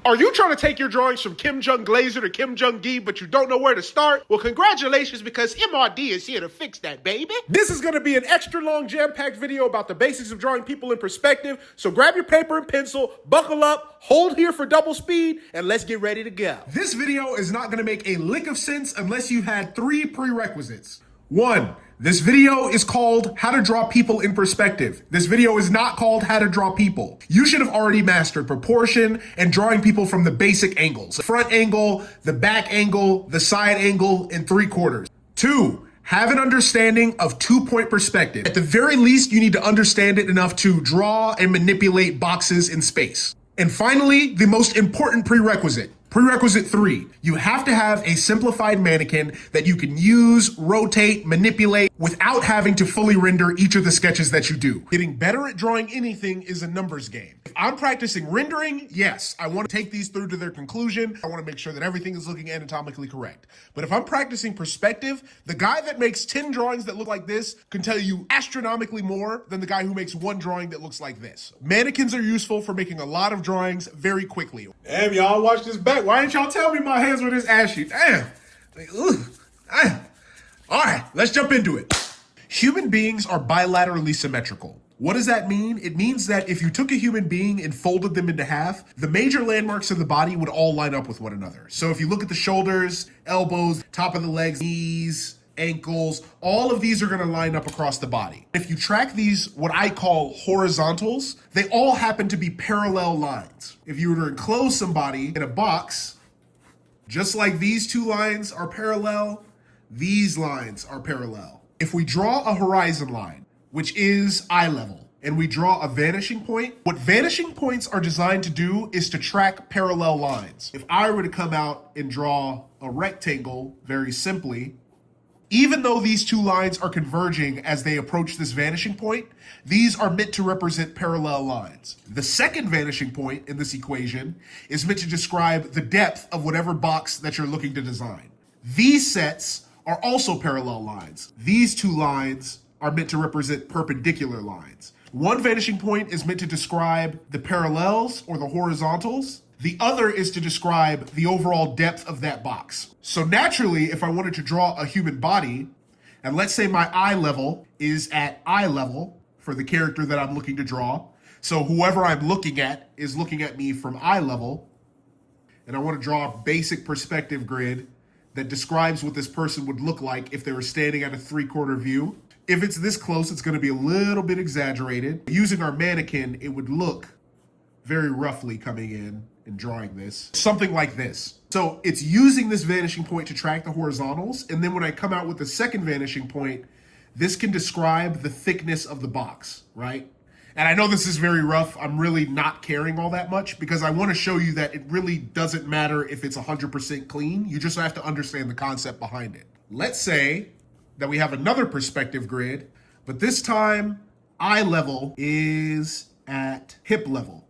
Are you trying to take your drawings from Kim Jong Glazer to Kim Jong Gi, but you don't know where to start? Well, congratulations, because MRD is here to fix that, baby. This is going to be an extra long, jam-packed video about the basics of drawing people in perspective. So grab your paper and pencil, buckle up, hold here for double speed, and let's get ready to go. This video is not going to make a lick of sense unless you had 3 prerequisites. 1. This video is called How to Draw People in Perspective. This video is not called How to Draw People. You should have already mastered proportion and drawing people from the basic angles. The front angle, the back angle, the side angle, and 3/4. 2. Have an understanding of 2-point perspective. At the very least, you need to understand it enough to draw and manipulate boxes in space. And finally, the most important prerequisite. Prerequisite 3, you have to have a simplified mannequin that you can use, rotate, manipulate without having to fully render each of the sketches that you do. Getting better at drawing anything is a numbers game. If I'm practicing rendering, yes, I want to take these through to their conclusion. I want to make sure that everything is looking anatomically correct. But if I'm practicing perspective, the guy that makes 10 drawings that look like this can tell you astronomically more than the guy who makes 1 drawing that looks like this. Mannequins are useful for making a lot of drawings very quickly. Damn, y'all, watch this back. Why didn't y'all tell me my hands were this ashy? Damn. All right, let's jump into it. Human beings are bilaterally symmetrical. What does that mean? It means that if you took a human being and folded them into half, the major landmarks of the body would all line up with one another. So if you look at the shoulders, elbows, top of the legs, knees, ankles, all of these are going to line up across the body. If you track these, what I call horizontals, they all happen to be parallel lines. If you were to enclose somebody in a box, just like these 2 lines are parallel, these lines are parallel. If we draw a horizon line, which is eye level, and we draw a vanishing point, what vanishing points are designed to do is to track parallel lines. If I were to come out and draw a rectangle very simply, even though these 2 lines are converging as they approach this vanishing point, these are meant to represent parallel lines. The second vanishing point in this equation is meant to describe the depth of whatever box that you're looking to design. These sets are also parallel lines. These 2 lines are meant to represent perpendicular lines. One vanishing point is meant to describe the parallels or the horizontals. The other is to describe the overall depth of that box. So naturally, if I wanted to draw a human body, and let's say my eye level is at eye level for the character that I'm looking to draw. So whoever I'm looking at is looking at me from eye level. And I want to draw a basic perspective grid that describes what this person would look like if they were standing at a 3/4 view. If it's this close, it's going to be a little bit exaggerated. Using our mannequin, it would look very roughly coming in and drawing this. Something like this. So it's using this vanishing point to track the horizontals. And then when I come out with the second vanishing point, this can describe the thickness of the box, right? And I know this is very rough. I'm really not caring all that much because I want to show you that it really doesn't matter if it's 100% clean. You just have to understand the concept behind it. Let's say that we have another perspective grid, but this time eye level is at hip level.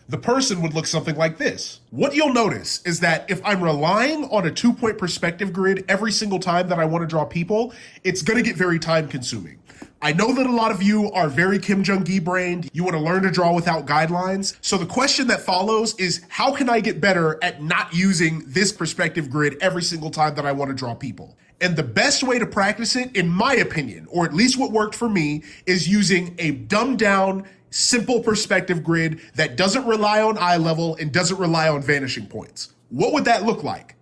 The person would look something like this. What you'll notice is that if I'm relying on a 2-point perspective grid every single time that I want to draw people, it's going to get very time consuming. I know that a lot of you are very Kim Jong-gi brained. You want to learn to draw without guidelines. So the question that follows is, how can I get better at not using this perspective grid every single time that I want to draw people? And the best way to practice it, in my opinion, or at least what worked for me, is using a dumbed down, simple perspective grid that doesn't rely on eye level and doesn't rely on vanishing points. What would that look like?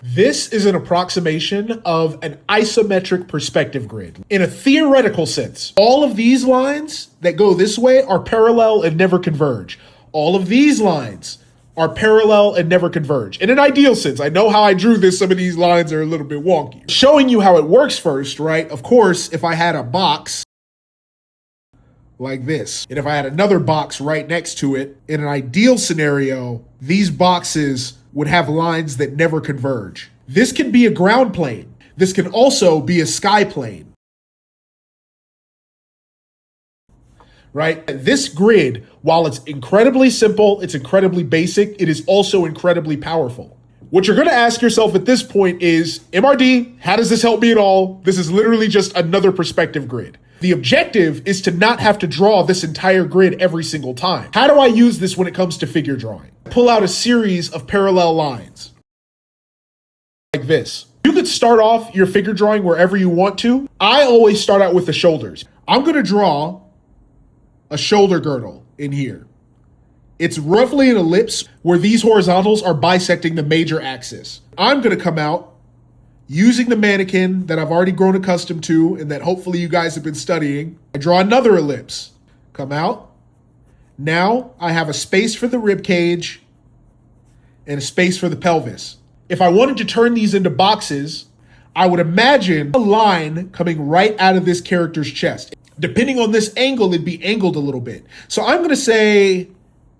This is an approximation of an isometric perspective grid. In a theoretical sense, all of these lines that go this way are parallel and never converge. All of these lines are parallel and never converge. In an ideal sense, I know how I drew this. Some of these lines are a little bit wonky. Showing you how it works first, right? Of course, if I had a box like this, and if I had another box right next to it, in an ideal scenario, these boxes would have lines that never converge. This can be a ground plane. This can also be a sky plane. Right? This grid, while it's incredibly simple, it's incredibly basic, it is also incredibly powerful. What you're gonna ask yourself at this point is, MRD, how does this help me at all? This is literally just another perspective grid. The objective is to not have to draw this entire grid every single time. How do I use this when it comes to figure drawing? Pull out a series of parallel lines like this. You could start off your figure drawing wherever you want to. I always start out with the shoulders. I'm gonna draw a shoulder girdle in here. It's roughly an ellipse where these horizontals are bisecting the major axis. I'm gonna come out using the mannequin that I've already grown accustomed to and that hopefully you guys have been studying. I draw another ellipse, come out. Now I have a space for the rib cage and a space for the pelvis. If I wanted to turn these into boxes, I would imagine a line coming right out of this character's chest. Depending on this angle, it'd be angled a little bit. So I'm gonna say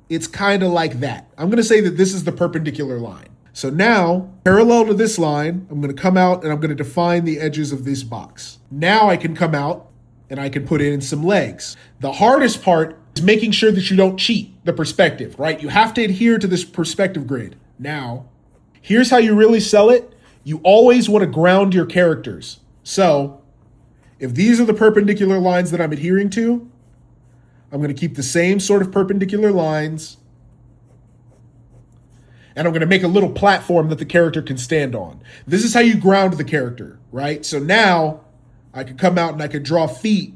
it's kind of like that. I'm gonna say that this is the perpendicular line. So now, parallel to this line, I'm gonna come out and I'm gonna define the edges of this box. Now I can come out and I can put in some legs. The hardest part is making sure that you don't cheat the perspective, right? You have to adhere to this perspective grid. Now, here's how you really sell it. You always wanna ground your characters. So, if these are the perpendicular lines that I'm adhering to, I'm gonna keep the same sort of perpendicular lines, and I'm gonna make a little platform that the character can stand on. This is how you ground the character, right? So now I can come out and I can draw feet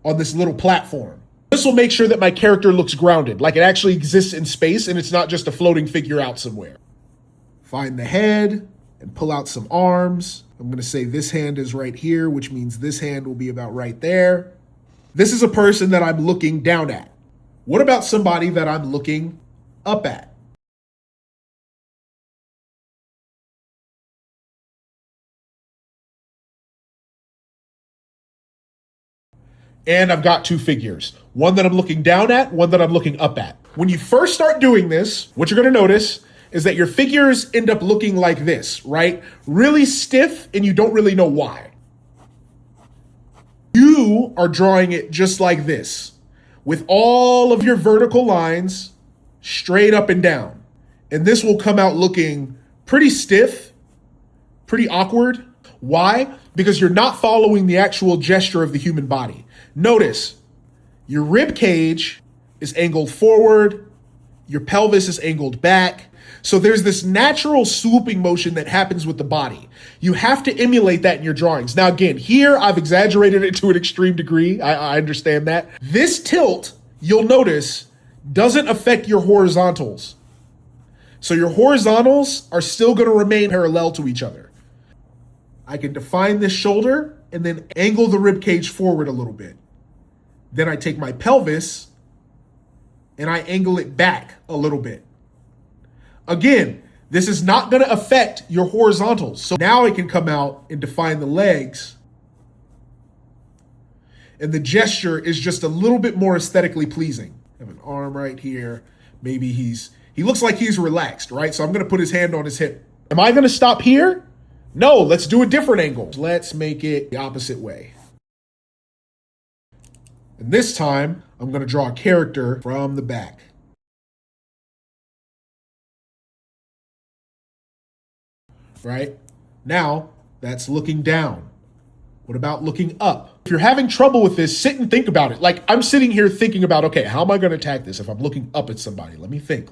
on this little platform. This will make sure that my character looks grounded, like it actually exists in space and it's not just a floating figure out somewhere. Find the head and pull out some arms. I'm gonna say this hand is right here, which means this hand will be about right there. This is a person that I'm looking down at. What about somebody that I'm looking up at? And I've got two figures, one that I'm looking down at, one that I'm looking up at. When you first start doing this, what you're gonna notice is that your figures end up looking like this, right? Really stiff, and you don't really know why. You are drawing it just like this, with all of your vertical lines straight up and down. And this will come out looking pretty stiff, pretty awkward. Why? Because you're not following the actual gesture of the human body. Notice, your rib cage is angled forward, your pelvis is angled back. So there's this natural swooping motion that happens with the body. You have to emulate that in your drawings. Now again, here I've exaggerated it to an extreme degree. I understand that. This tilt, you'll notice, doesn't affect your horizontals. So your horizontals are still gonna remain parallel to each other. I can define this shoulder and then angle the rib cage forward a little bit. Then I take my pelvis and I angle it back a little bit. Again, this is not gonna affect your horizontals. So now I can come out and define the legs. And the gesture is just a little bit more aesthetically pleasing. I have an arm right here. Maybe he looks like he's relaxed, right? So I'm gonna put his hand on his hip. Am I gonna stop here? No, let's do a different angle. Let's make it the opposite way. And this time, I'm gonna draw a character from the back. Right? Now, that's looking down. What about looking up? If you're having trouble with this, sit and think about it. Like I'm sitting here thinking about, okay, how am I gonna attack this if I'm looking up at somebody? Let me think.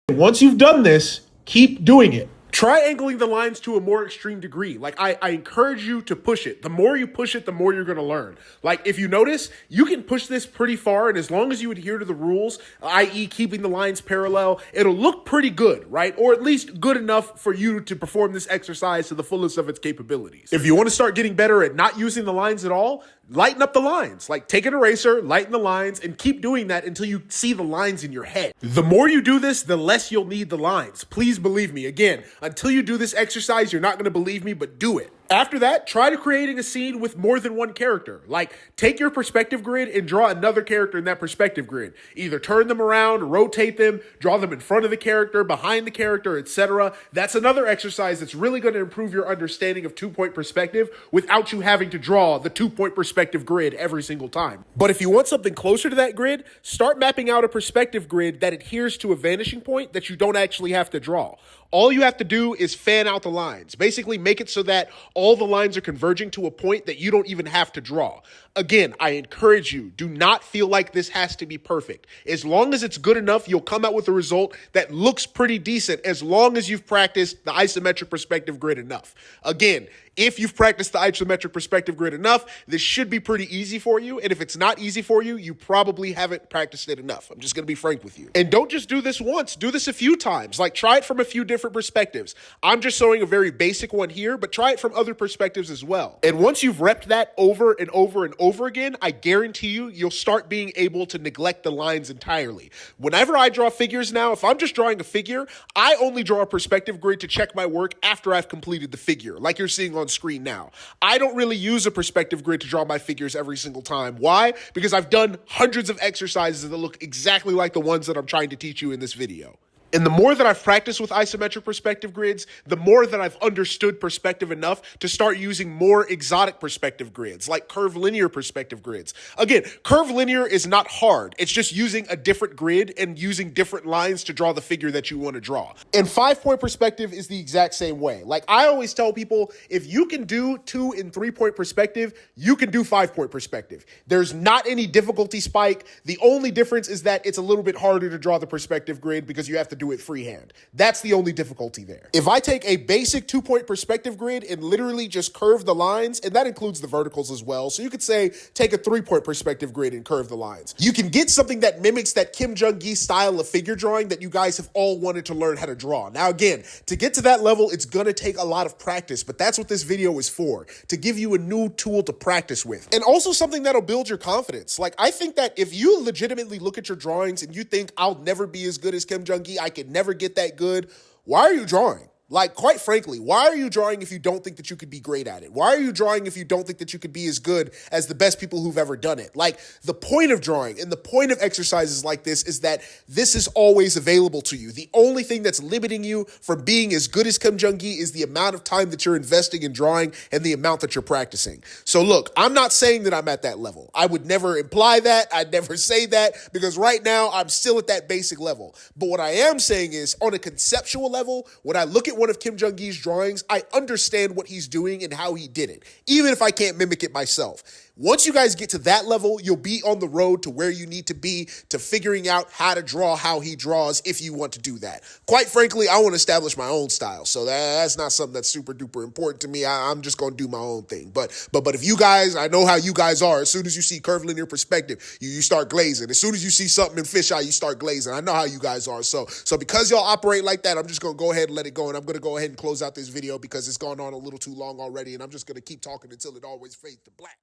Once you've done this, keep doing it. Try angling the lines to a more extreme degree. Like I encourage you to push it. The more you push it, the more you're gonna learn. Like if you notice, you can push this pretty far, and as long as you adhere to the rules, i.e. keeping the lines parallel, it'll look pretty good, right? Or at least good enough for you to perform this exercise to the fullest of its capabilities. If you wanna start getting better at not using the lines at all, lighten up the lines. Like take an eraser, lighten the lines, and keep doing that until you see the lines in your head. The more you do this, the less you'll need the lines. Please believe me. Again, until you do this exercise, you're not gonna believe me, but do it. After that, try to creating a scene with more than one character. Like, take your perspective grid and draw another character in that perspective grid. Either turn them around, rotate them, draw them in front of the character, behind the character, etc. That's another exercise that's really going to improve your understanding of two-point perspective without you having to draw the two-point perspective grid every single time. But if you want something closer to that grid, start mapping out a perspective grid that adheres to a vanishing point that you don't actually have to draw. All you have to do is fan out the lines. Basically, make it so that all the lines are converging to a point that you don't even have to draw. Again, I encourage you, do not feel like this has to be perfect. As long as it's good enough, you'll come out with a result that looks pretty decent as long as you've practiced the isometric perspective grid enough. Again, if you've practiced the isometric perspective grid enough, this should be pretty easy for you. And if it's not easy for you, you probably haven't practiced it enough. I'm just going to be frank with you. And don't just do this once. Do this a few times. Like, try it from a few different perspectives. I'm just showing a very basic one here, but try it from other perspectives as well. And once you've repped that over and over and over again, I guarantee you, you'll start being able to neglect the lines entirely. Whenever I draw figures now, if I'm just drawing a figure, I only draw a perspective grid to check my work after I've completed the figure, like you're seeing on screen now. I don't really use a perspective grid to draw my figures every single time. Why? Because I've done hundreds of exercises that look exactly like the ones that I'm trying to teach you in this video. And the more that I've practiced with isometric perspective grids, the more that I've understood perspective enough to start using more exotic perspective grids, like curvilinear perspective grids. Again, curvilinear is not hard. It's just using a different grid and using different lines to draw the figure that you want to draw. And 5-point perspective is the exact same way. Like, I always tell people, if you can do 2 and 3-point perspective, you can do 5-point perspective. There's not any difficulty spike. The only difference is that it's a little bit harder to draw the perspective grid because you have to do it freehand. That's the only difficulty there. If I take a basic 2-point perspective grid and literally just curve the lines, and that includes the verticals as well, so you could say take a 3-point perspective grid and curve the lines. You can get something that mimics that Kim Jung-gi style of figure drawing that you guys have all wanted to learn how to draw. Now again, to get to that level, it's gonna take a lot of practice, but that's what this video is for, to give you a new tool to practice with. And also something that'll build your confidence. Like, I think that if you legitimately look at your drawings and you think, I'll never be as good as Kim Jung-gi, I could never get that good, why are you drawing? Like, quite frankly, why are you drawing if you don't think that you could be great at it? Why are you drawing if you don't think that you could be as good as the best people who've ever done it? Like, the point of drawing and the point of exercises like this is that this is always available to you. The only thing that's limiting you from being as good as Kim Jung-gi is the amount of time that you're investing in drawing and the amount that you're practicing. So look, I'm not saying that I'm at that level. I would never imply that. I'd never say that, because right now I'm still at that basic level. But what I am saying is, on a conceptual level, when I look at one of Kim Jung-gi's drawings, I understand what he's doing and how he did it, even if I can't mimic it myself. Once you guys get to that level, you'll be on the road to where you need to be, to figuring out how to draw how he draws if you want to do that. Quite frankly, I want to establish my own style, so that's not something that's super duper important to me. I'm just going to do my own thing. But if you guys, I know how you guys are. As soon as you see curvilinear perspective, you start glazing. As soon as you see something in fisheye, you start glazing. I know how you guys are. So because y'all operate like that, I'm just going to go ahead and let it go, and I'm going to go ahead and close out this video because it's gone on a little too long already, and I'm just going to keep talking until it always fades to black.